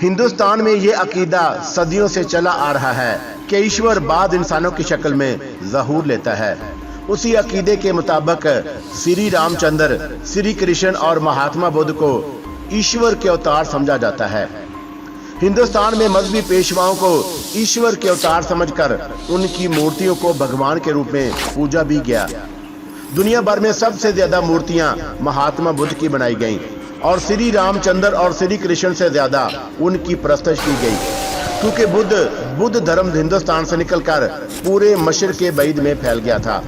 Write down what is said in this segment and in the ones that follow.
ہندوستان میں یہ عقیدہ صدیوں سے چلا آ رہا ہے کہ ایشور بعد انسانوں کی شکل میں ظہور لیتا ہے۔ اسی عقیدے کے مطابق سری رام چندر، سری کرشن اور مہاتما بدھ کو ایشور کے اوتار سمجھا جاتا ہے۔ ہندوستان میں مذہبی پیشواؤں کو ایشور کے اوتار سمجھ کر ان کی مورتیوں کو بھگوان کے روپ میں پوجا بھی گیا۔ دنیا بھر میں سب سے زیادہ مورتیاں مہاتما بدھ کی بنائی گئیں اور سری رام چندر اور سری کرشن سے زیادہ ان کی پرستش کی گئی، کیونکہ بدھ دھرم ہندوستان سے نکل کر پورے مشرق بعید میں پھیل گیا تھا۔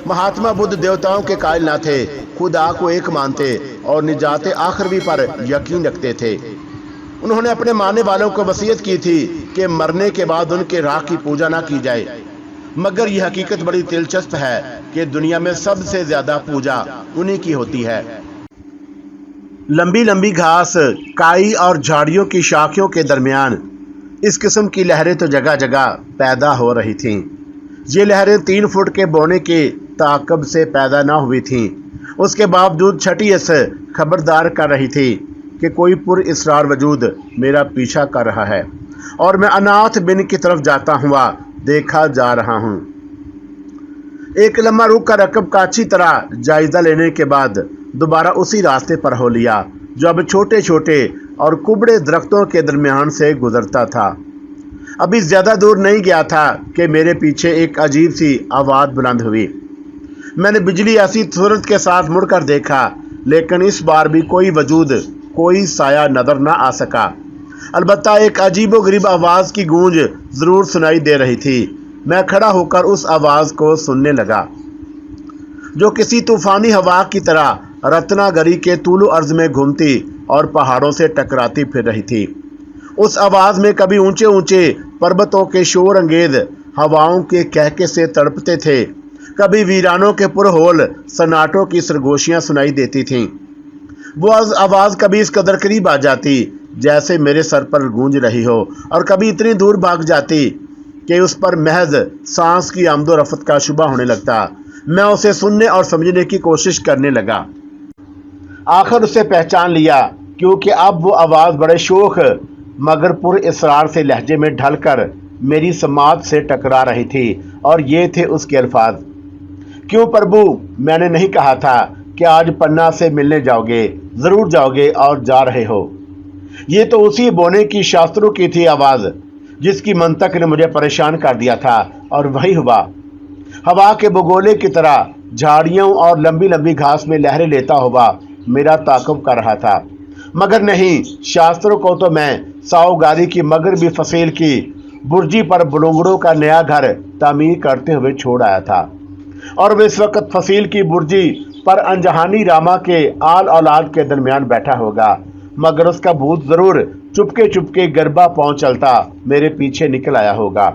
مہاتما بدھ دیوتاؤں کے قائل نہ تھے، خدا کو ایک مانتے اور نجات آخروی پر یقین رکھتے تھے۔ انہوں نے اپنے ماننے والوں کو وصیت کی تھی کہ مرنے کے بعد ان کے راکھ کی پوجا نہ کی جائے، مگر یہ حقیقت بڑی دلچسپ ہے کہ دنیا میں سب سے زیادہ پوجا انہی کی ہوتی ہے۔ لمبی لمبی گھاس، کائی اور جھاڑیوں کی شاخیوں کے درمیان اس قسم کی لہریں تو جگہ جگہ پیدا ہو رہی تھیں۔ یہ لہریں 3 فٹ کے بونے کے تعاقب سے پیدا نہ ہوئی تھیں، اس کے باوجود چھٹی اس خبردار کر رہی تھی کہ کوئی پر اسرار وجود میرا پیچھا کر رہا ہے اور میں اناتھ بن کی طرف جاتا ہوا دیکھا جا رہا ہوں۔ ایک لمحہ رک کر عقب کا اچھی طرح جائزہ لینے کے بعد دوبارہ اسی راستے پر ہو لیا جو اب چھوٹے چھوٹے اور کبڑے درختوں کے درمیان سے گزرتا تھا۔ ابھی زیادہ دور نہیں گیا تھا کہ میرے پیچھے ایک عجیب سی آواز بلند ہوئی۔ میں نے بجلی ایسی صورت کے ساتھ مڑ کر دیکھا، لیکن اس بار بھی کوئی وجود، کوئی سایہ نظر نہ آ سکا۔ البتہ ایک عجیب و غریب آواز کی گونج ضرور سنائی دے رہی تھی۔ میں کھڑا ہو کر اس آواز کو سننے لگا، جو کسی طوفانی ہوا کی طرح رتنا گری کے طول و عرض میں گھومتی اور پہاڑوں سے ٹکراتی پھر رہی تھی۔ اس آواز میں کبھی اونچے اونچے پربتوں کے شور انگیز ہواؤں کے کہکے سے تڑپتے تھے، کبھی ویرانوں کے پرہول سناٹوں کی سرگوشیاں سنائی دیتی تھیں۔ وہ آواز کبھی اس قدر قریب آ جاتی جیسے میرے سر پر گونج رہی ہو، اور کبھی اتنی دور بھاگ جاتی کہ اس پر محض سانس کی آمد و رفت کا شبہ ہونے لگتا۔ میں اسے سننے اور سمجھنے کی کوشش کرنے لگا۔ آخر اسے پہچان لیا، کیونکہ اب وہ آواز بڑے شوخ مگر پر اسرار سے لہجے میں ڈھل کر میری سماعت سے ٹکرا رہی تھی، اور یہ تھے اس کے الفاظ: کیوں پربھو، میں نے نہیں کہا تھا کہ آج پننا سے ملنے جاؤ گے؟ ضرور جاؤ گے اور جا رہے ہو۔ یہ تو اسی بونے کی شاستروں کی تھی آواز جس کی منطق نے مجھے پریشان کر دیا تھا، اور وہی ہوا ہوا کے بگولے کی طرح جھاڑیوں اور لمبی لمبی گھاس میں لہریں لیتا ہوا میرا تعاقب کر رہا تھا۔ مگر نہیں، شاستروں کو تو میں ساؤگاری کی مغربی فصیل کی برجی پر بلونگڑوں کا نیا گھر تعمیر کرتے ہوئے چھوڑ آیا تھا، اور وہ اس وقت فصیل کی برجی پر انجہانی راما کے آل اولاد کے درمیان بیٹھا ہوگا، مگر اس کا بھوت ضرور چپکے چپکے گربا پاؤں چلتا میرے پیچھے نکل آیا ہوگا۔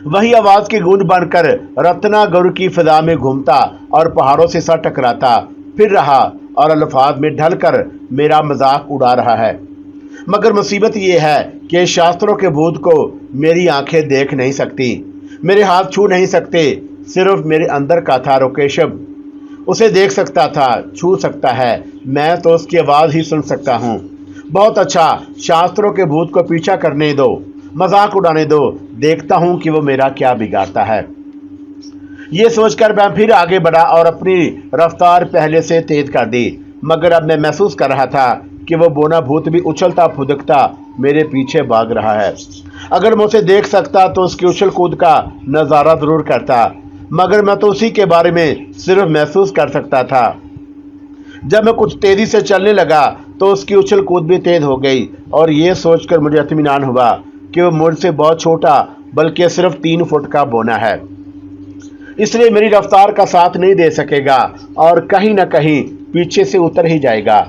وہی آواز کی گونج بن کر رتنا گر کی فضا میں گھومتا اور پہاڑوں سے سا ٹکراتا پھر رہا، اور الفاظ میں ڈھل کر میرا مذاق اڑا رہا ہے۔ مگر مصیبت یہ ہے کہ شاستروں کے بھوت کو میری آنکھیں دیکھ نہیں سکتی، میرے ہاتھ چھو نہیں سکتے، صرف میرے اندر کا تھا روکیشب اسے دیکھ سکتا تھا، چھو سکتا ہے، میں تو اس کی آواز ہی سن سکتا ہوں۔ بہت اچھا، شاستروں کے بھوت کو پیچھا کرنے دو، مذاق اڑانے دو، دیکھتا ہوں کہ وہ میرا کیا بگاڑتا ہے۔ یہ سوچ کر میں پھر آگے بڑھا اور اپنی رفتار پہلے سے تیز کر دی، مگر اب میں محسوس کر رہا تھا کہ وہ بونا بھوت بھی اچھلتا پھدکتا میرے پیچھے بھاگ رہا ہے۔ اگر میں اسے دیکھ سکتا تو اس کی اچھل کود کا نظارہ ضرور کرتا، مگر میں تو اسی کے بارے میں صرف محسوس کر سکتا تھا۔ جب میں کچھ تیزی سے چلنے لگا تو اس کی اچھل کود بھی تیز ہو گئی، اور یہ سوچ کر مجھے اطمینان ہوا کہ وہ مجھ سے بہت چھوٹا بلکہ صرف 3 فٹ کا بونا ہے، اس لیے میری رفتار کا ساتھ نہیں دے سکے گا اور کہیں نہ کہیں پیچھے سے اتر ہی جائے گا۔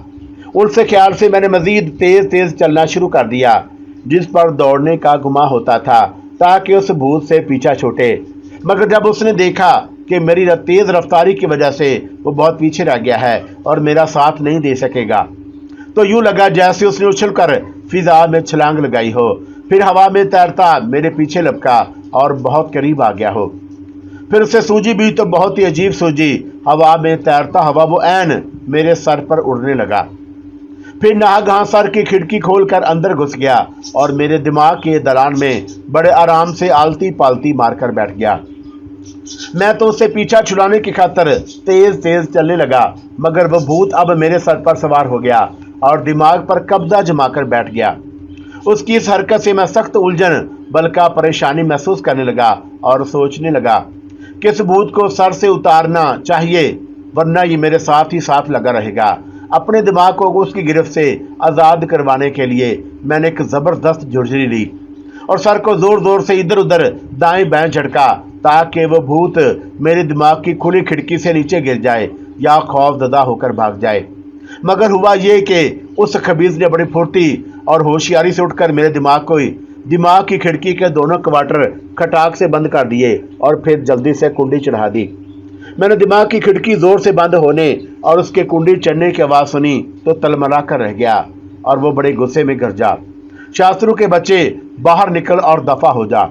ان سے خیال سے میں نے مزید تیز تیز چلنا شروع کر دیا، جس پر دوڑنے کا گمان ہوتا تھا تاکہ اس بھوت سے پیچھا چھوٹے۔ مگر جب اس نے دیکھا کہ میری تیز رفتاری کی وجہ سے وہ بہت پیچھے رہ گیا ہے اور میرا ساتھ نہیں دے سکے گا، تو یوں لگا جیسے اس نے اچھل کر فضا میں چھلانگ لگائی ہو، پھر ہوا میں تیرتا میرے پیچھے لپکا اور بہت قریب آ گیا ہو۔ پھر اسے سوجی بھی تو بہت ہی عجیب سوجی، ہوا میں تیرتا ہوا وہ عین میرے سر پر اڑنے لگا۔ फिर नागहां सर की खिड़की खोलकर अंदर घुस गया और मेरे दिमाग के दलान में बड़े आराम से आलती पालती मारकर बैठ गया। मैं तो उससे पीछा छुड़ाने की खातिर तेज तेज चलने लगा, मगर वह भूत अब मेरे सर पर सवार हो गया और दिमाग पर कब्जा जमाकर बैठ गया। उसकी इस हरकत से मैं सख्त उलझन बल्कि परेशानी महसूस करने लगा और सोचने लगा कि इस भूत को सर से उतारना चाहिए, वरना ये मेरे साथ ही साथ लगा रहेगा। अपने दिमाग को उसकी गिरफ्त से आज़ाद करवाने के लिए मैंने एक ज़बरदस्त झुरझुरी ली और सर को ज़ोर ज़ोर से इधर उधर दाएं बाएं झटका, ताकि वह भूत मेरे दिमाग की खुली खिड़की से नीचे गिर जाए या खौफजदा होकर भाग जाए। मगर हुआ ये कि उस खबीज ने बड़ी फुर्ती और होशियारी से उठकर मेरे दिमाग की खिड़की के दोनों क्वार्टर खटाक से बंद कर दिए और फिर जल्दी से कुंडी चढ़ा दी। मैंने दिमाग की खिड़की जोर से बंद होने और उसके कुंडी चढ़ने की आवाज़ सुनी तो तलमला कर रह गया और वो बड़े गुस्से में गरजा, शास्त्रों के बच्चे बाहर निकल और दफा हो जा।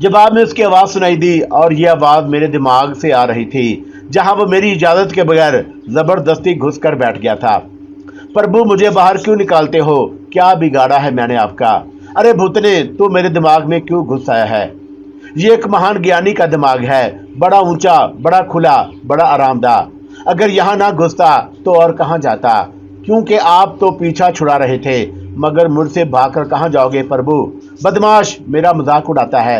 जवाब में उसकी आवाज़ सुनाई दी और यह आवाज़ मेरे दिमाग से आ रही थी, जहां वो मेरी इजाज़त के बगैर ज़बरदस्ती घुस कर बैठ गया था। प्रभु, मुझे बाहर क्यों निकालते हो? क्या बिगाड़ा है मैंने आपका? अरे भूतने, तू मेरे दिमाग में क्यों घुस आया है? ये एक महान ज्ञानी का दिमाग है, बड़ा ऊंचा, बड़ा खुला, बड़ा आरामदाह। अगर यहाँ ना घुसता तो और कहाँ जाता? क्योंकि आप तो पीछा छुड़ा रहे थे, मगर मुझसे भागकर कहाँ जाओगे प्रभु? बदमाश, मेरा मजाक उड़ाता है।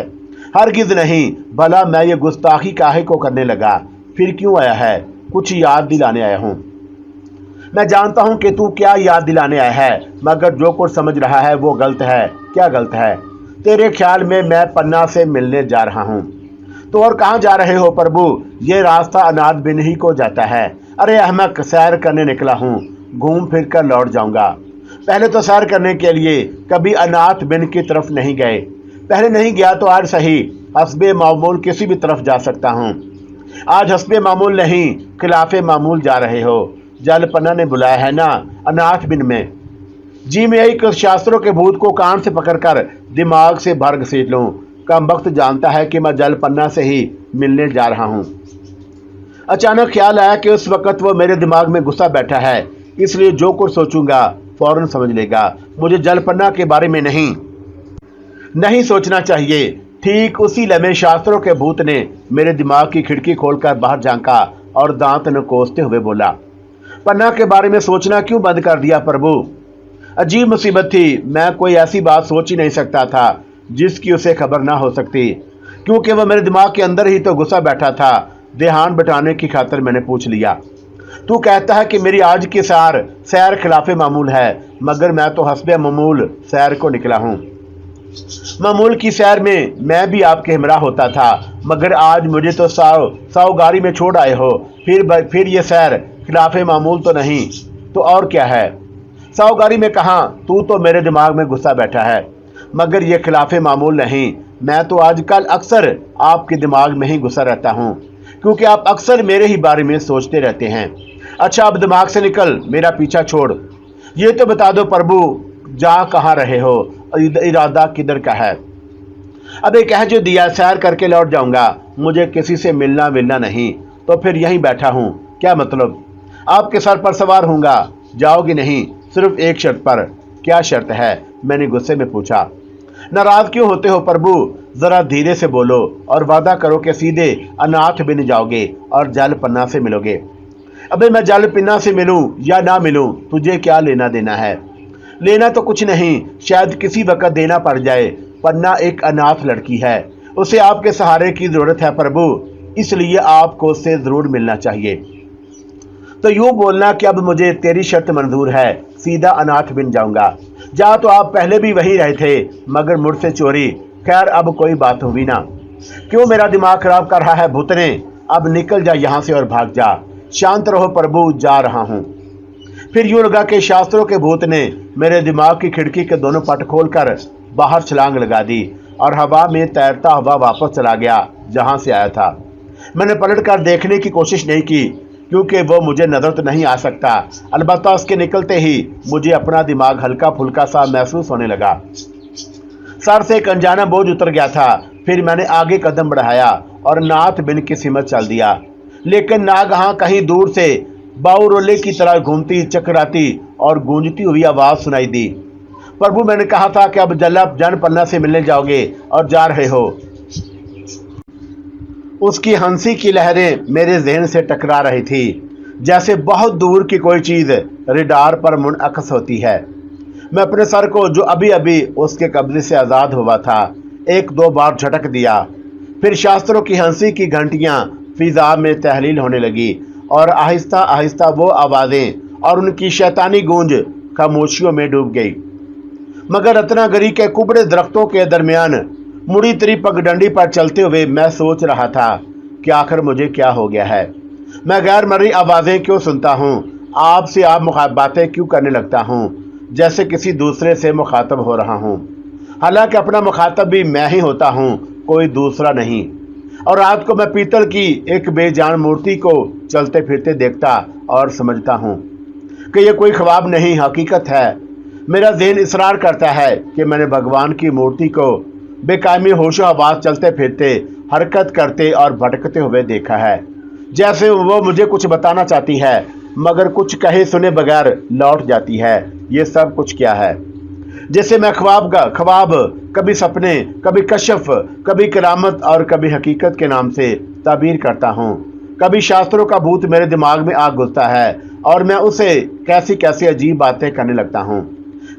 हरगिज नहीं। भला मैं ये गुस्ताखी काहे को करने लगा? फिर क्यों आया है? कुछ याद दिलाने आया हूँ। मैं जानता हूँ कि तू क्या याद दिलाने आया है, मगर जो कुछ समझ रहा है वो गलत है। क्या गलत है? तेरे ख्याल में मैं पन्ना से मिलने जा रहा हूँ। तो और कहाँ जा रहे हो प्रभु? ये रास्ता अनाथ बिन ही को जाता है। अरे अहमक, सैर करने निकला हूँ, घूम फिर कर लौट जाऊंगा। पहले तो सैर करने के लिए कभी अनाथ बिन की तरफ नहीं गए। पहले नहीं गया तो आज सही, हस्बे मामूल किसी भी तरफ जा सकता हूँ। आज हस्बे मामूल नहीं, खिलाफे मामूल जा रहे हो। जलपन्ना ने बुलाया है ना अनाथ बिन में। जी, मैं एक शास्त्रों के भूत को कान से पकड़कर दिमाग से भर घसीट लूं। कम वक्त जानता है कि मैं जलपन्ना से ही मिलने जा रहा हूं। अचानक ख्याल आया कि उस वक्त वो मेरे दिमाग में गुस्सा बैठा है, इसलिए जो कुछ सोचूंगा फौरन समझ लेगा। मुझे जलपन्ना के बारे में नहीं सोचना चाहिए। ठीक उसी लम्हे शास्त्रों के भूत ने मेरे दिमाग की खिड़की खोलकर बाहर झांका और दांत नकोसते हुए बोला, पन्ना के बारे में सोचना क्यों बंद कर दिया प्रभु? अजीब मुसीबत थी। मैं कोई ऐसी बात सोच ही नहीं सकता था जिसकी उसे खबर ना हो सकती, क्योंकि वह मेरे दिमाग के अंदर ही तो गुस्सा बैठा था। ध्यान बटाने की खातिर मैंने पूछ लिया, तू कहता है कि मेरी आज की सैर खिलाफे मामूल है, मगर मैं तो हस्बे मामूल सैर को निकला हूँ। मामूल की सैर में मैं भी आपके हमरा होता था, मगर आज मुझे तो साव गाड़ी में छोड़ आए हो। फिर ये सैर खिलाफे मामूल तो नहीं तो और क्या है? सावगारी में कहाँ? तू तो मेरे दिमाग में गुस्सा बैठा है, मगर ये खिलाफे मामूल नहीं। मैं तो आजकल अक्सर आपके दिमाग में ही घुसा रहता हूँ, क्योंकि आप अक्सर मेरे ही बारे में सोचते रहते हैं। अच्छा, अब दिमाग से निकल, मेरा पीछा छोड़। ये तो बता दो प्रभु, जा कहाँ रहे हो? इरादा किधर का है? अबे कह जो दिया, सैर करके लौट जाऊंगा। मुझे किसी से मिलना नहीं, तो फिर यहीं बैठा हूँ। क्या मतलब? आपके सर पर सवार होऊंगा। जाओगी नहीं? सिर्फ एक शर्त पर। क्या शर्त है? मैंने गुस्से में पूछा। नाराज क्यों होते हो प्रभु? जरा धीरे से बोलो और वादा करो कि सीधे अनाथ बिन जाओगे और जलपन्ना से मिलोगे। अबे मैं जलपन्ना से मिलूं या ना मिलूं, तुझे क्या लेना देना है? लेना तो कुछ नहीं, शायद किसी वक्त देना पड़ जाए। पन्ना एक अनाथ लड़की है, उसे आपके सहारे की जरूरत है प्रभु, इसलिए आपको उससे जरूर मिलना चाहिए। तो यूं बोलना कि अब मुझे तेरी शर्त मंजूर है, सीधा अनाथ बिन जाऊंगा। जा तो आप पहले भी वही रहे थे, मगर मुझसे चोरी। खैर, अब कोई बात होगी ना। क्यों मेरा दिमाग खराब कर रहा है भूतने? अब निकल जा यहाँ से और भाग जा। शांत रहो प्रभु, जा रहा हूँ। फिर यूं लगा कि शास्त्रों के भूत ने मेरे दिमाग की खिड़की के दोनों पट खोलकर बाहर छलांग लगा दी और हवा में तैरता हुआ वापस चला गया जहाँ से आया था। मैंने पलट कर देखने की कोशिश नहीं की, क्योंकि वो मुझे नजर तो नहीं आ सकता। अलबत्ता उसके निकलते ही मुझे अपना दिमाग हल्का फुल्का सा महसूस होने लगा। सर से एक अनजाना बोझ उतर गया था। फिर मैंने आगे कदम बढ़ाया और नाथ बिन की सिमत चल दिया, लेकिन नागहां कहीं दूर से बाउरोले की तरह घूमती, चकराती और गूंजती हुई आवाज सुनाई दी। प्रभु, मैंने कहा था कि अब जनपन्ना से मिलने जाओगे और जा रहे हो। उसकी हंसी की लहरें मेरे जहन से टकरा रही थी, जैसे बहुत दूर की कोई चीज रेडार पर मुनअक्स होती है। मैं अपने सर को, जो अभी अभी उसके कब्जे से आज़ाद हुआ था, एक दो बार झटक दिया। फिर शास्त्रों की हंसी की घंटियां फिजा में तहलील होने लगी और आहिस्ता आहिस्ता वो आवाज़ें और उनकी शैतानी गूंज खामोशियों में डूब गई। मगर रत्नागिरी के कुबड़े दरख्तों के दरमियान मुड़ी तेरी पगडंडी पर चलते हुए मैं सोच रहा था कि आखिर मुझे क्या हो गया है। मैं गैर मर्री आवाज़ें क्यों सुनता हूँ, आपसे आप बातें क्यों करने लगता हूँ, जैसे किसी दूसरे से मुखातब हो रहा हूँ। हालांकि अपना मुखातब भी मैं ही होता हूँ, कोई दूसरा नहीं। और रात को मैं पीतल की एक बेजान मूर्ति को चलते फिरते देखता और समझता हूँ कि यह कोई ख्वाब नहीं, हकीकत है। मेरा ज़हन इसरार करता है कि मैंने भगवान की मूर्ति को बेकायमी होशो हवास चलते फिरते, हरकत करते और भटकते हुए देखा है, जैसे वो मुझे कुछ बताना चाहती है, मगर कुछ कहे सुने बगैर लौट जाती है। ये सब कुछ क्या है? जैसे मैं ख्वाब, कभी सपने, कभी कशफ, कभी करामत और कभी हकीकत के नाम से ताबीर करता हूँ। कभी शास्त्रों का भूत मेरे दिमाग में आ घुसता है और मैं उसे कैसी कैसी अजीब बातें करने लगता हूँ,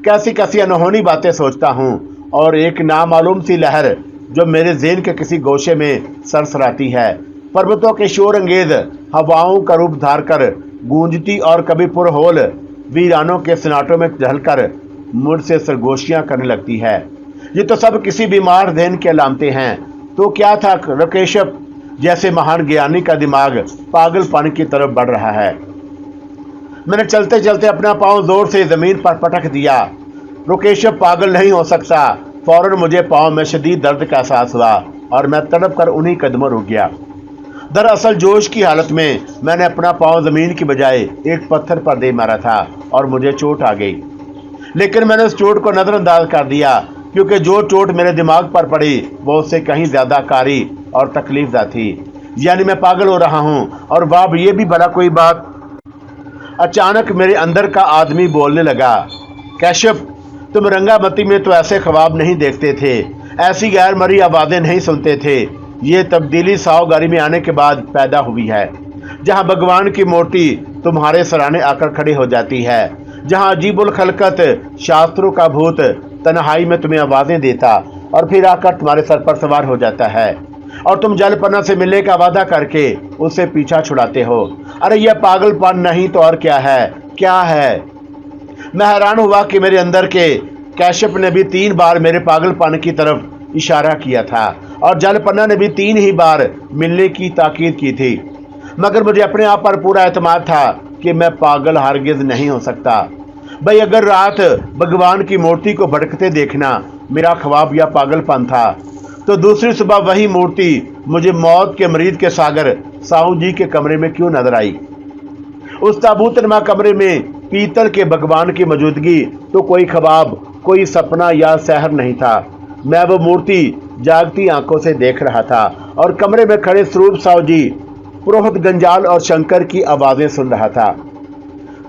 कैसी कैसी अनहोनी बातें सोचता हूँ, और एक नामालूम सी लहर जो मेरे ज़हन के किसी गोशे में सरसराती है, पर्वतों के शोर अंगेज हवाओं का रूप धार कर गूंजती और कभी पुरहोल वीरानों के सनाटों में ढलकर मुझसे सरगोशियां करने लगती है। ये तो सब किसी बीमार ज़हन के अलामतें हैं। तो क्या था, रकेशप जैसे महान ज्ञानी का दिमाग पागलपन की तरफ बढ़ रहा है। मैंने चलते चलते अपना पांव जोर से जमीन पर पटक दिया। रुकेशप पागल नहीं हो सकता। फौरन मुझे पांव में शदीद दर्द का एहसास हुआ और मैं तड़प कर उन्हीं कदमों रुक गया। दरअसल जोश की हालत में मैंने अपना पांव जमीन की बजाय एक पत्थर पर दे मारा था और मुझे चोट आ गई। लेकिन मैंने उस चोट को नजरअंदाज कर दिया, क्योंकि जो चोट मेरे दिमाग पर पड़ी वो उससे कहीं ज्यादा कारी और तकलीफदा थी। यानी मैं पागल हो रहा हूँ। और बाप, ये भी भला कोई बात। अचानक मेरे अंदर का आदमी बोलने लगा, कैशप, तुम रंगामती में तो ऐसे ख्वाब नहीं देखते थे, ऐसी गैर मरी आवाज़ें नहीं सुनते थे। ये तब्दीली सावगारी में आने के बाद पैदा हुई है, जहाँ भगवान की मूर्ति तुम्हारे सराहने आकर खड़ी हो जाती है, जहाँ अजीबुल खलकत शास्त्रों का भूत तन्हाई में तुम्हें आवाज़ें देता और फिर आकर तुम्हारे सर पर सवार हो जाता है और तुम जलपन्ना से मिलने का वादा करके उससे पीछा छुड़ाते हो। अरे यह पागलपन नहीं तो और क्या है? क्या है? मैं हैरान हुआ कि मेरे अंदर के कैशप ने भी 3 बार मेरे पागलपन की तरफ इशारा किया था और जलपन्ना ने भी 3 ही बार मिलने की ताकीद की थी। मगर मुझे अपने आप पर पूरा एतमाद था कि मैं पागल हरगिज नहीं हो सकता। भाई, अगर रात भगवान की मूर्ति को भटकते देखना मेरा ख्वाब या पागलपन था, तो दूसरी सुबह वही मूर्ति मुझे मौत के मरीज के सागर साहू जी के कमरे में क्यों नजर आई? उस ताबूतनुमा कमरे में पीतल के भगवान की मौजूदगी तो कोई ख्वाब, कोई सपना या सहर नहीं था। मैं वो मूर्ति जागती आंखों से देख रहा था और कमरे में खड़े स्वरूप साहू जी, पुरोहित गंजाल और शंकर की आवाज़ें सुन रहा था।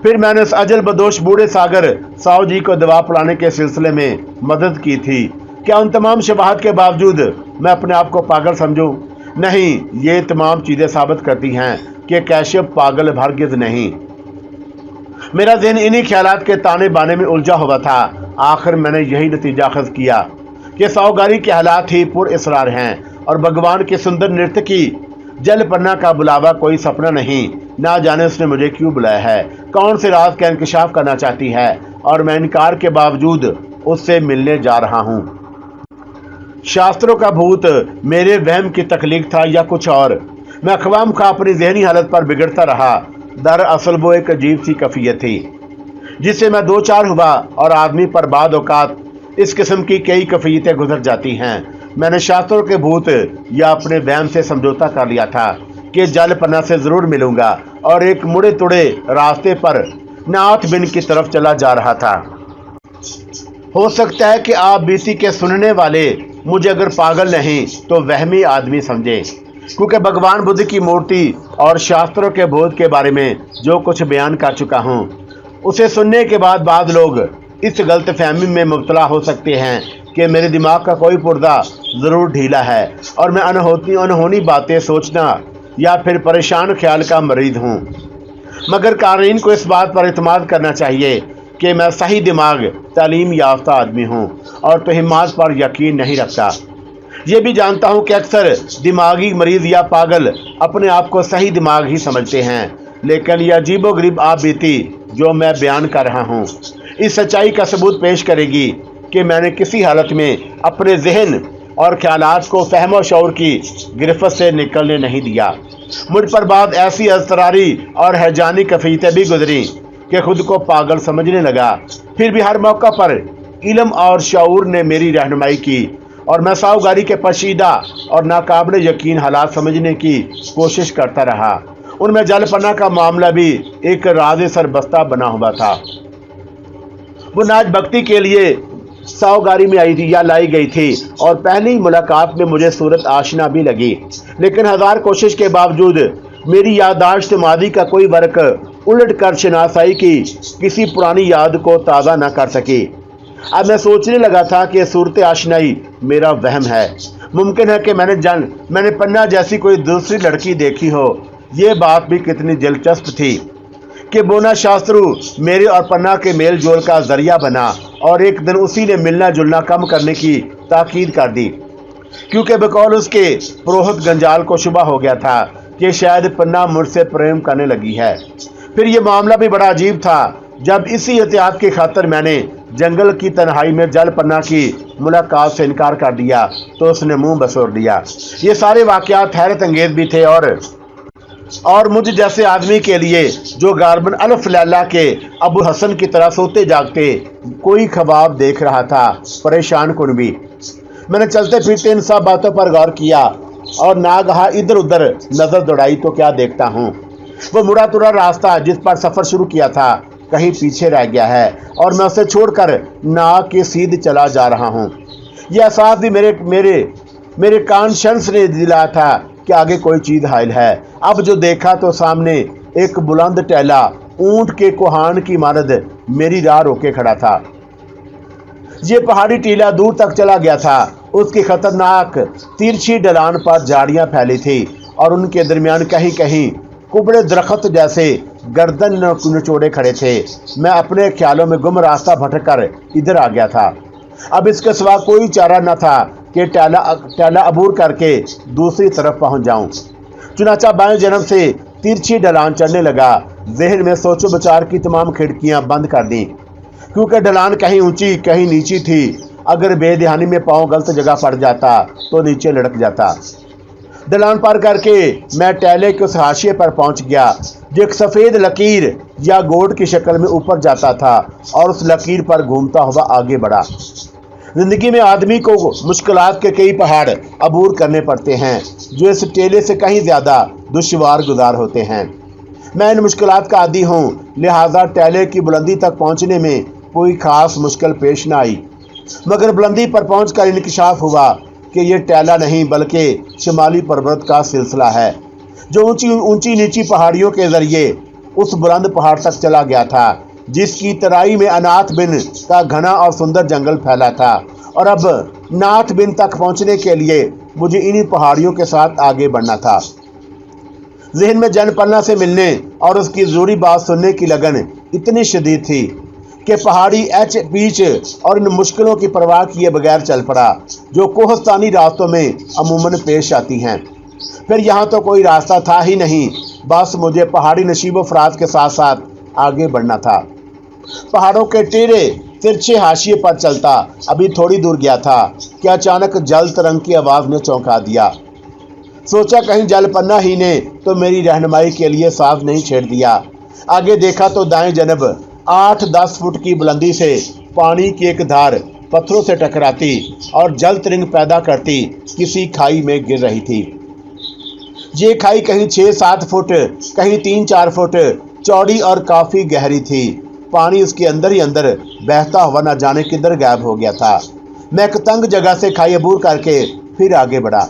फिर मैंने उस अजल बदोश बूढ़े सागर साहू जी को दवा पिलाने के सिलसिले में मदद की थी। क्या उन तमाम शबाहत के बावजूद मैं अपने आप को पागल समझूं? नहीं, ये तमाम चीज़ें साबित करती हैं कि कैशप पागल हरगिज नहीं। मेरा ज़हन इन्हीं ख्यालात के ताने बाने में उलझा हुआ था। आखिर मैंने यही नतीजा अखज़ किया कि सावगारी के हालात ही पुरअसरार हैं और भगवान के सुंदर नर्तकी जलपन्ना का बुलावा कोई सपना नहीं। ना जाने उसने मुझे क्यों बुलाया है, कौन से राज का इंकशाफ करना चाहती है, और मैं इनकार के बावजूद उससे मिलने जा रहा हूँ। शास्त्रों का भूत मेरे वहम की तख्लीक था या कुछ और? मैं ख्वाम खा अपनी जहनी हालत पर बिगड़ता रहा। दरअसल वो एक अजीब सी कैफियत थी जिससे मैं 2-4 हुआ और आदमी पर बाद औकात इस किस्म की कई कैफियतें गुजर जाती हैं। मैंने शास्त्रों के भूत या अपने वहम से समझौता कर लिया था कि जलपन्ना से ज़रूर मिलूंगा और एक मुड़े तुड़े रास्ते पर नाथ बिन की तरफ चला जा रहा था। हो सकता है कि आप बीती के सुनने वाले मुझे अगर पागल नहीं तो वहमी आदमी समझे, क्योंकि भगवान बुद्ध की मूर्ति और शास्त्रों के बोध के बारे में जो कुछ बयान कर चुका हूँ, उसे सुनने के बाद लोग इस गलत फहमी में मुब्तला हो सकते हैं कि मेरे दिमाग का कोई पुर्जा ज़रूर ढीला है और मैं अनहोनी बातें सोचना या फिर परेशान ख्याल का मरीज़ हूँ। मगर क़ारीन को इस बात पर इत्मीनान करना चाहिए कि मैं सही दिमाग तालीम याफ्ता आदमी हूँ और तोहिमात पर यकीन नहीं रखता। ये भी जानता हूँ कि अक्सर दिमागी मरीज़ या पागल अपने आप को सही दिमाग ही समझते हैं, लेकिन यह अजीबोगरीब आप बीती जो मैं बयान कर रहा हूँ इस सच्चाई का सबूत पेश करेगी कि मैंने किसी हालत में अपने जहन और ख्यालात को फहम और शऊर की गिरफ्त से निकलने नहीं दिया। मुझ पर बाद ऐसी अज़तरारी और हैजानी कफ़ीतें भी गुजरी कि खुद को पागल समझने लगा। फिर भी हर मौका पर इल्म और शऊर ने मेरी रहनुमाई की और मैं साहूगारी के पशीदा और नाकाबिल यकीन हालात समझने की कोशिश करता रहा। उनमें जलपना का मामला भी एक राज सरबस्ता बना हुआ था। वो नाज भक्ति के लिए साहूगारी में आई थी या लाई गई थी और पहली मुलाकात में मुझे सूरत आशना भी लगी, लेकिन हजार कोशिश के बावजूद मेरी याददाश्त मादी का कोई वर्क उलट कर शनासाई की किसी पुरानी याद को ताज़ा न कर सकी। अब मैं सोचने लगा था कि सूरत आशनाई मेरा वहम है। मुमकिन है कि मैंने पन्ना जैसी कोई दूसरी लड़की देखी हो। ये बात भी कितनी दिलचस्प थी कि बोना शास्त्रु मेरे और पन्ना के मेल जोल का जरिया बना और एक दिन उसी ने मिलना जुलना कम करने की ताकीद कर दी, क्योंकि बकौल उसके पुरोहित गंजाल को शुबा हो गया था कि शायद पन्ना मुझसे प्रेम करने लगी है। फिर ये मामला भी बड़ा अजीब था। जब इसी एहतियात की खातिर मैंने जंगल की तन्हाई में जल पन्ना की मुलाकात से इनकार कर दिया तो उसने मुंह बसोर दिया। ये सारे वाक़यात हैरत अंगेज भी थे और मुझ जैसे आदमी के लिए जो गारबन अल्फ लैला के अबू हसन की तरह सोते जागते कोई ख्वाब देख रहा था, परेशान कुन भी। मैंने चलते फिरते इन सब बातों पर गौर किया और नागहा इधर उधर नजर दौड़ाई तो क्या देखता हूँ, वो मुड़ा तुड़ा रास्ता जिस पर सफर शुरू किया था कहीं पीछे रह गया है और मैं उसे छोड़कर नाग के सीध चला जा रहा हूँ। यह एहसास भी मेरे कॉन्शियंस ने दिलाया था कि आगे कोई चीज हायल है। अब जो देखा तो सामने एक बुलंद टेला ऊंट के कोहान की मानद मेरी राह रोके खड़ा था। ये पहाड़ी टीला दूर तक चला गया था। उसकी खतरनाक तिरछी ढलान पर झाड़ियां फैली थी और उनके दरमियान कहीं कहीं कुबड़े दरख्त जैसे गर्दन निचोड़े खड़े थे। मैं अपने ख्यालों में गुम रास्ता भटक कर इधर आ गया था। अब इसके सिवा कोई चारा न था कि टाला अबूर करके दूसरी तरफ पहुंच जाऊं। चुनाचा बाएं जन्म से तिरछी ढलान चढ़ने लगा। जहन में सोचो विचार की तमाम खिड़कियां बंद कर दी, क्योंकि ढलान कहीं ऊंची कहीं नीची थी। अगर बेध्यानी में पाँव गलत जगह पड़ जाता तो नीचे लड़क जाता। ढलान पार करके मैं टेले के उस हाशिए पर पहुंच गया जो एक सफ़ेद लकीर या गोड की शक्ल में ऊपर जाता था और उस लकीर पर घूमता हुआ आगे बढ़ा। जिंदगी में आदमी को मुश्किलात के कई पहाड़ अबूर करने पड़ते हैं जो इस टेले से कहीं ज़्यादा दुश्वार गुजार होते हैं। मैं इन मुश्किलात का आदी हूँ, लिहाजा टेले की बुलंदी तक पहुँचने में कोई ख़ास मुश्किल पेश न आई। मगर बुलंदी पर पहुँचकर इंकशाफ हुआ कि ये टेला नहीं बल्कि शिमाली पर्वत का सिलसिला है जो ऊंची नीची पहाड़ियों के जरिए उस बुलंद पहाड़ तक चला गया था, जिसकी तराई में अनाथ बिन का घना और सुंदर जंगल फैला था। और अब नाथ बिन तक पहुंचने के लिए मुझे इन्हीं पहाड़ियों के साथ आगे बढ़ना था। जहन में जनपन्ना से मिलने और उसकी ज़रूरी बात सुनने की लगन इतनी शदीद थी कि पहाड़ी एच पीच और इन मुश्किलों की परवाह किए बगैर चल पड़ा जो कोहस्तानी रास्तों में अमूमन पेश आती हैं। फिर यहाँ तो कोई रास्ता था ही नहीं, बस मुझे पहाड़ी नशीबो फराज के साथ साथ आगे बढ़ना था। पहाड़ों के टेढ़े तिरछे हाशिए पर चलता अभी थोड़ी दूर गया था कि अचानक जल तरंग की आवाज़ ने चौंका दिया। सोचा कहीं जलपन्ना ही ने तो मेरी रहनुमाई के लिए साज नहीं छेड़ दिया। आगे देखा तो दाएं जनब 8-10 फुट की बुलंदी से पानी की एक धार पत्थरों से टकराती और जल तरंग पैदा करती किसी खाई में गिर रही थी। ये खाई कहीं 6-7 फुट कहीं 3-4 फुट चौड़ी और काफ़ी गहरी थी। पानी उसके अंदर ही अंदर बहता हुआ न जाने किधर गायब हो गया था। मैं एक तंग जगह से खाई अबूर करके फिर आगे बढ़ा।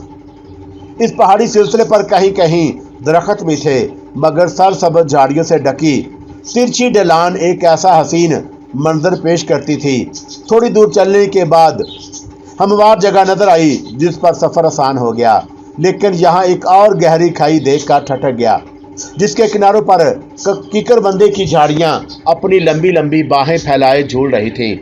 इस पहाड़ी सिलसिले पर कहीं कहीं दरख्त भी थे, मगर सरसब्ज झाड़ियों से ढकी तिरछी ढलान एक ऐसा हसीन मंजर पेश करती थी। थोड़ी दूर चलने के बाद हमवार जगह नजर आई जिस पर सफर आसान हो गया, लेकिन यहाँ एक और गहरी खाई देखकर ठठक गया, जिसके किनारों पर किकरबंदे की झाड़ियां अपनी लंबी लंबी बाहें फैलाए झूल रही थी।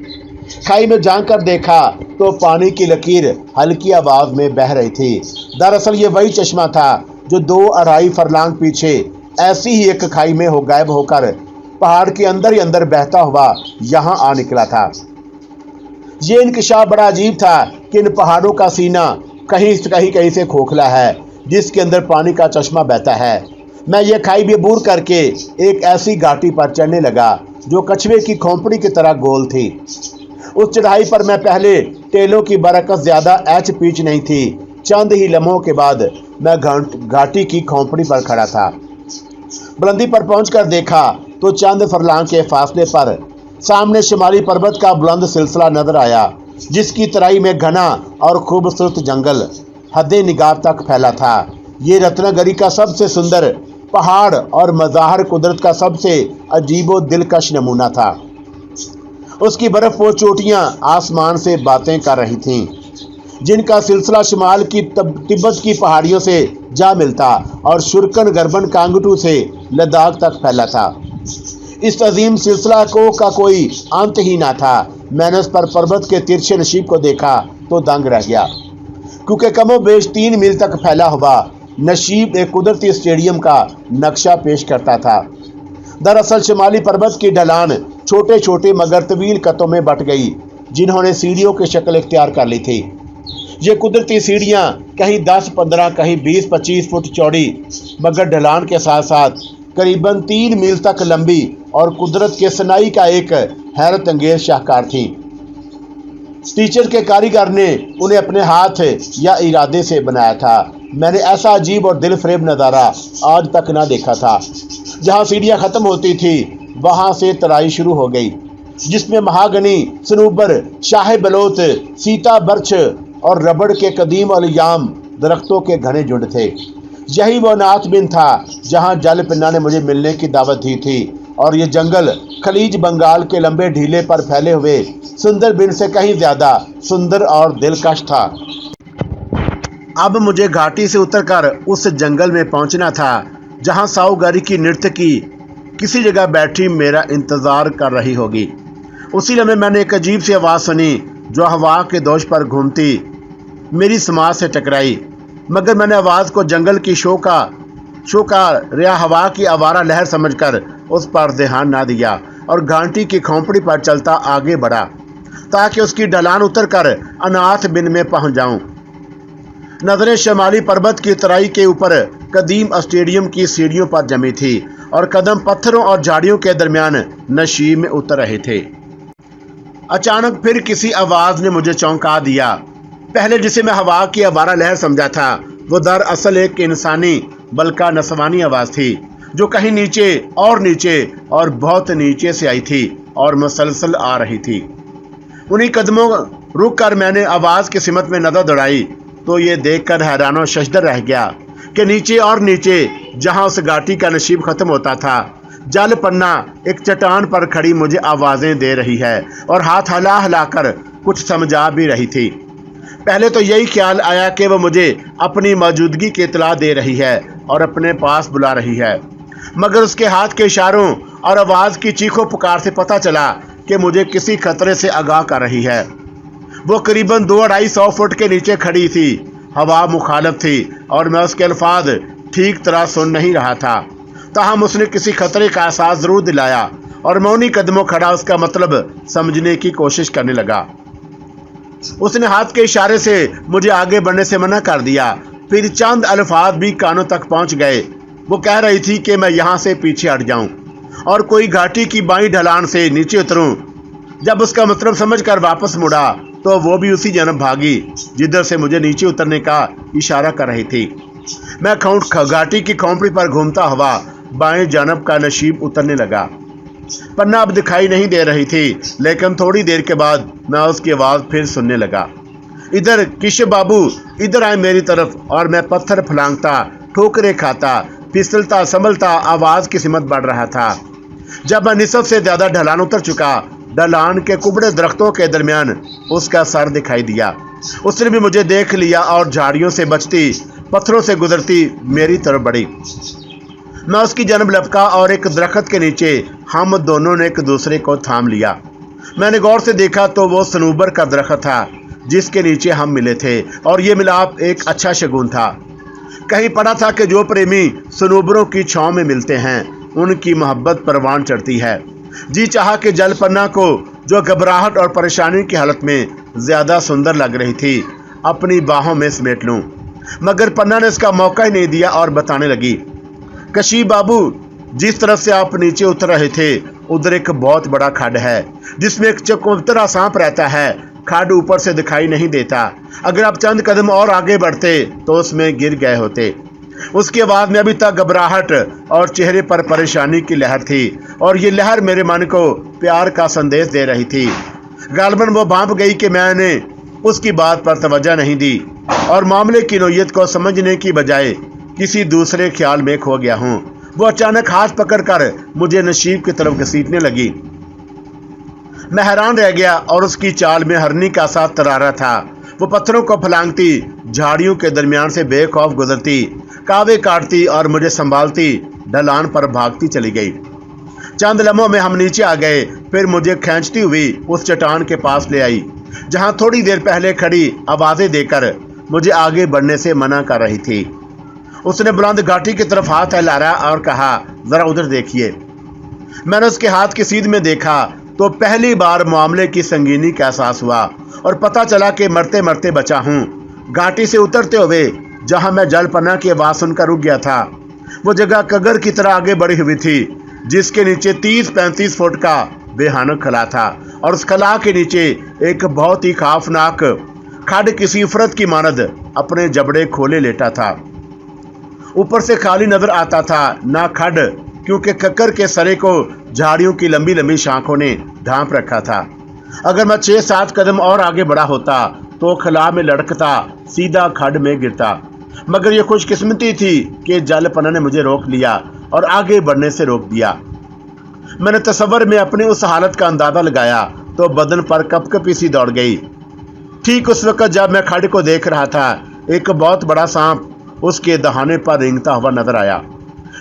खाई में झांक कर देखा तो पानी की लकीर हल्की आवाज में बह रही थी। दरअसल ये वही चश्मा था जो 2-2.5 फरलांग पीछे ऐसी ही एक खाई में गायब होकर पहाड़ के अंदर ही अंदर बहता हुआ यहाँ आ निकला था। ये इंकशाफ बड़ा अजीब था कि इन पहाड़ों का सीना कहीं से खोखला है, जिसके अंदर पानी का चश्मा बहता है। मैं ये खाई भी अबूर करके एक ऐसी घाटी पर चढ़ने लगा जो कछुए की खोपड़ी की तरह गोल थी। उस चढ़ाई पर मैं पहले टेलों की बरकत ज्यादा ऐच पीच नहीं थी। चंद ही लम्हों के बाद मैं घाटी की खोपड़ी पर खड़ा था। बुलंदी पर पहुंचकर देखा तो चंद फरलांग के फासले पर सामने शिमाली पर्वत का बुलंद सिलसिला नजर आया, जिसकी तराई में घना और खूबसूरत जंगल हद निगाह तक फैला था। ये रत्नागिरी का सबसे सुंदर पहाड़ और मज़ाहर कुदरत का सबसे अजीबो दिलकश नमूना था। उसकी बर्फपोश चोटियां आसमान से बातें कर रही थीं, जिनका सिलसिला शिमाल की तिब्बत की पहाड़ियों से जा मिलता और शुरकन गर्बन कांगटू से लद्दाख तक फैला था। इस अजीम सिलसिला का कोई अंत ही ना था। मैंने उस पर पर्वत के तिरछे नशीब को देखा तो दंग रह गया, क्योंकि कमोबेश 3 मील तक फैला हुआ नशीब एक कुदरती स्टेडियम का नक्शा पेश करता था। दरअसल शिमाली पर्वत की ढलान छोटे छोटे मगर तवील कतों में बट गई, जिन्होंने सीढ़ियों की शक्ल इख्तियार कर ली थी। ये कुदरती सीढ़ियाँ कहीं 10-15 कहीं 20-25 फुट चौड़ी, मगर ढलान के साथ साथ करीबन 3 मील तक लंबी और कुदरत के सनाई का एक हैरत अंगेज शाहकार थी। टीचर के कारीगर ने उन्हें अपने हाथ या इरादे से बनाया था। मैंने ऐसा अजीब और दिल फरेब नज़ारा आज तक ना देखा था। जहाँ सीढ़ियाँ ख़त्म होती थी वहाँ से तराई शुरू हो गई, जिसमें महागनी, सनूबर, शाह बलोत, सीता बर्छ और रबड़ के कदीम अलियाम दरख्तों के घने झुंड थे। यही वो नाथ बिन था जहाँ जल पिन्ना ने मुझे मिलने की दावत दी थी, और ये जंगल खलीज बंगाल के लंबे ढीले पर फैले हुए सुंदर बिन से कहीं ज्यादा सुंदर और दिलकश था। अब मुझे घाटी से उतरकर उस जंगल में पहुंचना था जहां साऊगारी की नर्तकी किसी जगह बैठी मेरा इंतजार कर रही होगी। उसी लम्हे मैंने एक अजीब सी आवाज़ सुनी जो हवा के दोष पर घूमती मेरी समाज से टकराई, मगर मैंने आवाज़ को जंगल की शोका रिया हवा की आवारा लहर समझकर उस पर ध्यान ना दिया और घाटी की खोपड़ी पर चलता आगे बढ़ा ताकि उसकी ढलान उतरकर अनाथ बिन में पहुंच जाऊं। नजरें शिमाली पर्वत की तराई के ऊपर कदीम स्टेडियम की सीढ़ियों पर जमी थी और कदम पत्थरों और झाड़ियों के दरमियान नशीब में उतर रहे थे। अचानक फिर किसी आवाज़ ने मुझे चौंका दिया। पहले जिसे मैं हवा की आवारा लहर समझा था, वो दरअसल एक इंसानी बल्कि नस्वानी आवाज़ थी जो कहीं नीचे और बहुत नीचे से आई थी और मुसलसल आ रही थी। उन्हीं कदमों रुक कर मैंने आवाज़ की सिमत में नज़र दौड़ाई तो ये देखकर हैरान और शशदर रह गया कि नीचे जहां उस घाटी का नशीब ख़त्म होता था, जल पन्ना एक चट्टान पर खड़ी मुझे आवाज़ें दे रही है और हाथ हिला कर कुछ समझा भी रही थी। पहले तो यही ख्याल आया कि वह मुझे अपनी मौजूदगी की इत्तला दे रही है और अपने पास बुला रही है, मगर उसके हाथ के इशारों और आवाज़ की चीखों पुकार से पता चला कि मुझे किसी खतरे से आगाह कर रही है। वो करीबन 200-250 फुट के नीचे खड़ी थी। हवा मुखालफ थी और मैं उसके अल्फाज ठीक तरह सुन नहीं रहा था, ताहम उसने किसी खतरे का एहसास ज़रूर दिलाया और मैं उन्हीं कदमों खड़ा उसका मतलब समझने की कोशिश करने लगा। उसने हाथ के इशारे से मुझे आगे बढ़ने से मना कर दिया। फिर चंद अल्फाज भी कानों तक पहुंच गए। वो कह रही थी कि मैं यहाँ से पीछे हट जाऊं और कोई घाटी की बाईं ढलान से नीचे उतरूं। जब उसका मतलब समझकर वापस मुड़ा तो वो भी उसी जानब भागी जिधर से मुझे नीचे उतरने का इशारा कर रही थी। मैं घाटी की खोपड़ी पर घूमता हुआ बाएं जानब का नशीब उतरने लगा। पन्ना अब दिखाई नहीं दे रही थी, लेकिन थोड़ी देर के बाद मैं उसकी आवाज़ फिर सुनने लगा। इधर किश बाबू इधर आए मेरी तरफ और मैं पत्थर फलांगता, ठोकरे खाता, फिसलता संभलता आवाज की सिमत बढ़ रहा था। जब मैं निसफ से ज्यादा ढलान उतर चुका, ढलान के कुबड़े दरख्तों के दरमियान उसका सर दिखाई दिया। उसने भी मुझे देख लिया और झाड़ियों से बचती, पत्थरों से गुजरती मेरी तरफ बढ़ी। मैं उसकी जन्म लपका और एक दरख्त के नीचे हम दोनों ने एक दूसरे को थाम लिया। मैंने गौर से देखा तो वो सनूबर का दरख्त था जिसके नीचे हम मिले थे, और ये मिलाप एक अच्छा शगुन था। कहीं पढ़ा था कि जो प्रेमी सनूबरों की छांव में मिलते हैं उनकी मोहब्बत परवान चढ़ती है। जी चाहा कि जलपन्ना को, जो घबराहट और परेशानी की हालत में ज्यादा सुंदर लग रही थी, अपनी बाहों में समेट लूं, मगर पन्ना ने इसका मौका ही नहीं दिया और बताने लगी, कशीब बाबू, जिस तरफ से आप नीचे उतर रहे थे उधर एक बहुत बड़ा खड्ड है जिसमें एक चकोतरा सांप रहता है। खड्ड ऊपर से दिखाई नहीं देता। अगर आप चंद कदम और आगे बढ़ते तो उसमें गिर गए होते। उसकी आवाज में अभी तक घबराहट और चेहरे पर परेशानी की लहर थी, और ये लहर मेरे मन को प्यार का संदेश दे रही थी। गालबन वो भांप गई कि मैंने उसकी बात पर तवज्जो नहीं दी और मामले की नोयत को समझने की बजाय किसी दूसरे ख्याल में खो गया हूँ। वो अचानक हाथ पकड़कर मुझे नशीब की तरफ घसीटने लगी। मैं हैरान रह गया और उसकी चाल में हरनी का सा तरारा था। वो पत्थरों को फलांगती, झाड़ियों के दरमियान से बेखौफ गुजरती, कावे काटती और मुझे संभालती ढलान पर भागती चली गई। चंद लम्हों में हम नीचे आ गए। फिर मुझे खींचती हुई उस चट्टान के पास ले आई जहां थोड़ी देर पहले खड़ी आवाजें देकर मुझे आगे बढ़ने से मना कर रही थी। उसने बुलंद घाटी की तरफ हाथ हिलाया और कहा, जरा उधर देखिए। मैंने उसके हाथ की सीध में देखा तो पहली बार मामले की संगीनी का एहसास हुआ और पता चला कि मरते मरते बचा हूँ। घाटी से उतरते हुए जहां मैं जलपन्ना की आवाज सुनकर रुक गया था, वो जगह कगर की तरह आगे बढ़ी हुई थी जिसके नीचे 30-35 फुट का बेहानक खला था, और उस खला के नीचे एक बहुत ही खौफनाक खड्ड किसी इफरत की मानद अपने जबड़े खोले लेटा था। ऊपर से खाली नजर आता था, ना खड्ड, क्योंकि कक्कर के सरे को झाड़ियों की लंबी लंबी शाखों ने ढांप रखा था। अगर मैं 6-7 कदम और आगे बढ़ा होता तो खला में लड़कता सीधा खड्ड में गिरता, मगर यह खुशकिस्मती थी कि जलपन्ना ने मुझे रोक लिया और आगे बढ़ने से रोक दिया। मैंने तसव्वुर में अपनी उस हालत का अंदाजा लगाया तो बदन पर कपकपी सी दौड़ गई। ठीक उस वक्त जब मैं खड्ड को देख रहा था, एक बहुत बड़ा सांप उसके दहाने पर रेंगता हुआ नजर आया,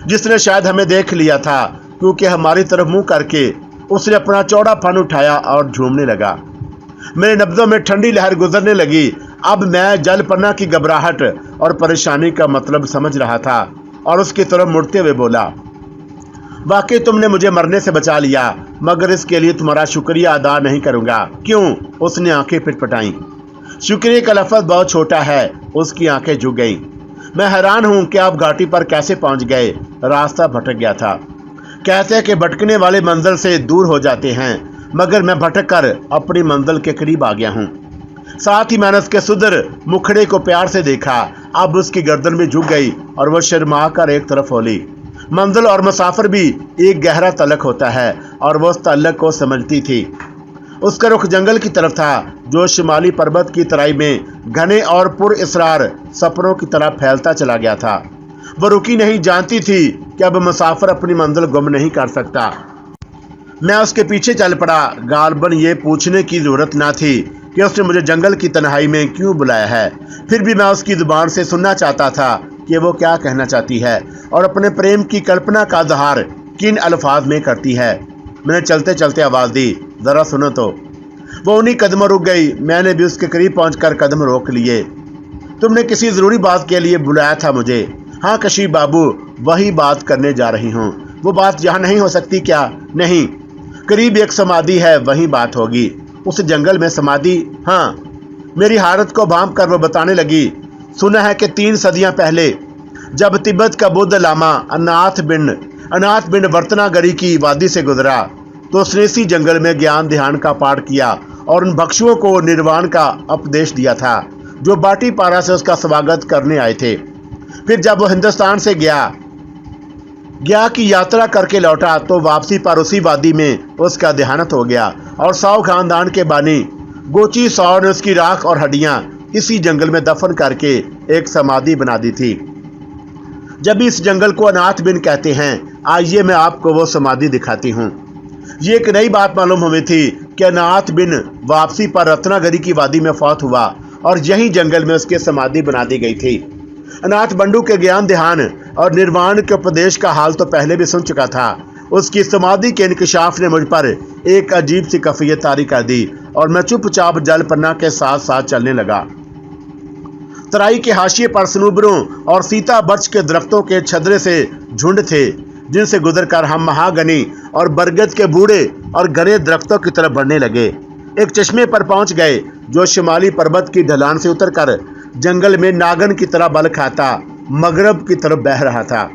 जिसने शायद हमें देख लिया था, क्योंकि हमारी तरफ मुंह करके उसने अपना चौड़ा फन उठाया और झूमने लगा। मेरे नब्जों में ठंडी लहर गुजरने लगी। अब मैं जलपन्ना की घबराहट और परेशानी का मतलब समझ रहा था और उसकी तरफ मुड़ते हुए बोला, वाकई तुमने मुझे मरने से बचा लिया, मगर इसके लिए तुम्हारा शुक्रिया अदा नहीं करूंगा। क्यों? उसने आंखें पिटपटाई। शुक्रिया का लफ्ज बहुत छोटा है। उसकी आंखें झुक गईं। मैं हैरान हूं कि आप घाटी पर कैसे पहुंच गए। रास्ता भटक गया था। कहते हैं कि भटकने वाले मंजिल से दूर हो जाते हैं, मगर मैं भटक कर अपनी मंजिल के करीब आ गया हूं। साथ ही मैंने उसके सुदर मुखड़े को प्यार से देखा। अब उसकी गर्दन भी झुक गई और वह शर्मा कर एक तरफ होली। मंजिल और मुसाफिर भी एक गहरा तलक होता है और वह उस तलक को समझती थी। उसका रुख जंगल की तरफ था जो शिमाली पर्वत की तराई में घने और पुरअसरार सपनों की तरह फैलता चला गया था। वह रुकी नहीं, जानती थी कि अब मुसाफिर अपनी मंजिल गुम नहीं कर सकता। मैं उसके पीछे चल पड़ा। गालबन ये पूछने की जरूरत ना थी कि उसने मुझे जंगल की तन्हाई में क्यों बुलाया है। फिर भी मैं उसकी जुबान से सुनना चाहता था कि वो क्या कहना चाहती है और अपने प्रेम की कल्पना का इज़हार किन अल्फाज में करती है। मैंने चलते चलते आवाज़ दी, ज़रा सुनो तो। वो उन्हीं कदमों रुक गई। मैंने भी उसके करीब पहुंचकर कदम रोक लिए। तुमने किसी ज़रूरी बात के लिए बुलाया था मुझे? हाँ कशीब बाबू, वही बात करने जा रही हूँ। वो बात यहाँ नहीं हो सकती क्या? नहीं, करीब एक समाधि है, वही बात होगी। उस जंगल में समाधि? हाँ। मेरी हालत को भांप कर वो बताने लगी, सुना है कि 3 सदियां पहले जब तिब्बत का बुद्ध लामा अनाथ बिंड वर्तनागरी की वादी से गुजरा तो उसने इसी जंगल में ज्ञान ध्यान का पाठ किया और उन भक्षुओं को निर्वाण का उपदेश दिया था जो बाटी पारा से उसका स्वागत करने आए थे। फिर जब वो हिंदुस्तान से गया की यात्रा करके लौटा तो वापसी पर उसी वादी में उसका देहांत हो गया और 100 खानदान के बानी गोची 100 ने उसकी राख और हड्डियां इसी जंगल में दफन करके एक समाधि बना दी थी। जब इस जंगल को अनाथ बिन कहते हैं, आइए मैं आपको वो समाधि दिखाती हूँ। ये एक नई बात मालूम हुई थी कि अनाथ बिन वापसी पर रत्नागिरी की वादी में फौत हुआ और यही जंगल में उसकी समाधि बना दी गई थी। अनाथ बंडू के ज्ञान ध्यान और निर्वाण के उपदेश का हाल तो पहले भी सुन चुका था। उसकी समाधि के इंकशाफ ने मुझ पर एक अजीब सी कफियत तारी कर दी और मैं चुपचाप जलपन्ना के साथ साथ चलने लगा। तराई के हाशिए पर सनूबरों और सीता बर्च के दरख्तों के छदरे से झुंड थे, जिनसे गुजरकर हम महागनी और बरगद के बूढ़े और घने दरख्तों की तरफ बढ़ने लगे। एक चश्मे पर पहुंच गए जो शिमाली पर्वत की ढलान से उतरकर जंगल में नागन की तरह बल खाता मगरब की तरफ बह रहा था।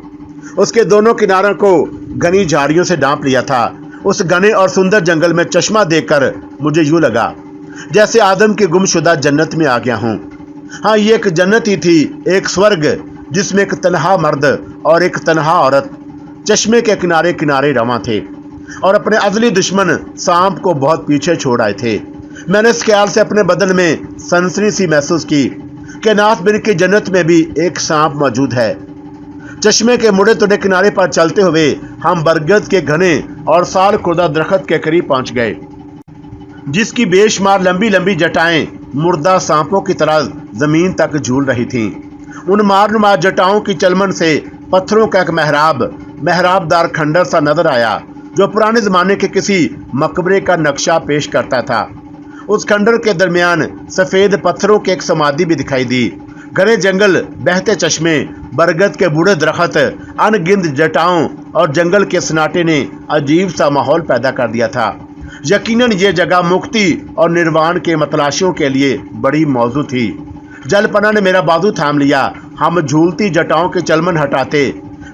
उसके दोनों किनारों को घनी झाड़ियों से ढांप लिया था। उस घने और सुंदर जंगल में चश्मा देखकर मुझे यूं लगा जैसे आदम की गुमशुदा जन्नत में आ गया हूँ। हाँ, ये एक जन्नत ही थी, एक स्वर्ग जिसमें एक तन्हा मर्द और एक तन्हा औरत चश्मे के किनारे किनारे रवां थे और अपने अजली दुश्मन सांप को बहुत पीछे छोड़ आए थे। मैंने इस ख्याल से अपने बदन में सनसनी सी महसूस की कि अनाथ बिन की जन्नत में भी एक सांप मौजूद है। चश्मे के मुड़े तुड़े किनारे पर चलते हुए हम बरगद के घने और साल खुर्दा दरख्त के करीब पहुंच गए, जिसकी बेशुमार लंबी लंबी जटाएं मुर्दा सांपों की तरह जमीन तक झूल रही थीं। उन मारनुमा जटाओं की चलमन से पत्थरों का एक मेहराबदार खंडर सा नजर आया, जो पुराने जमाने के किसी मकबरे का नक्शा पेश करता था। उस खंडर के दरमियान सफेद पत्थरों की एक समाधि भी दिखाई दी। घने जंगल, बहते चश्मे, बरगद के बूढ़े दरख्त, अनगिनत जटाओं और जंगल के सन्नाटे ने अजीब सा माहौल पैदा कर दिया था। यकीनन ये जगह मुक्ति और निर्वाण के मतलाशियों के लिए बड़ी मौजू थी। जलपना ने मेरा बाजू थाम लिया। हम झूलती जटाओं के चलमन हटाते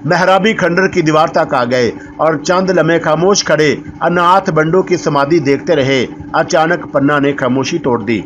मेहराबी खंडर की दीवार तक आ गए और चंद लम्हे खामोश खड़े अनाथ बंडू की समाधि देखते रहे। अचानक पन्ना ने खामोशी तोड़ दी।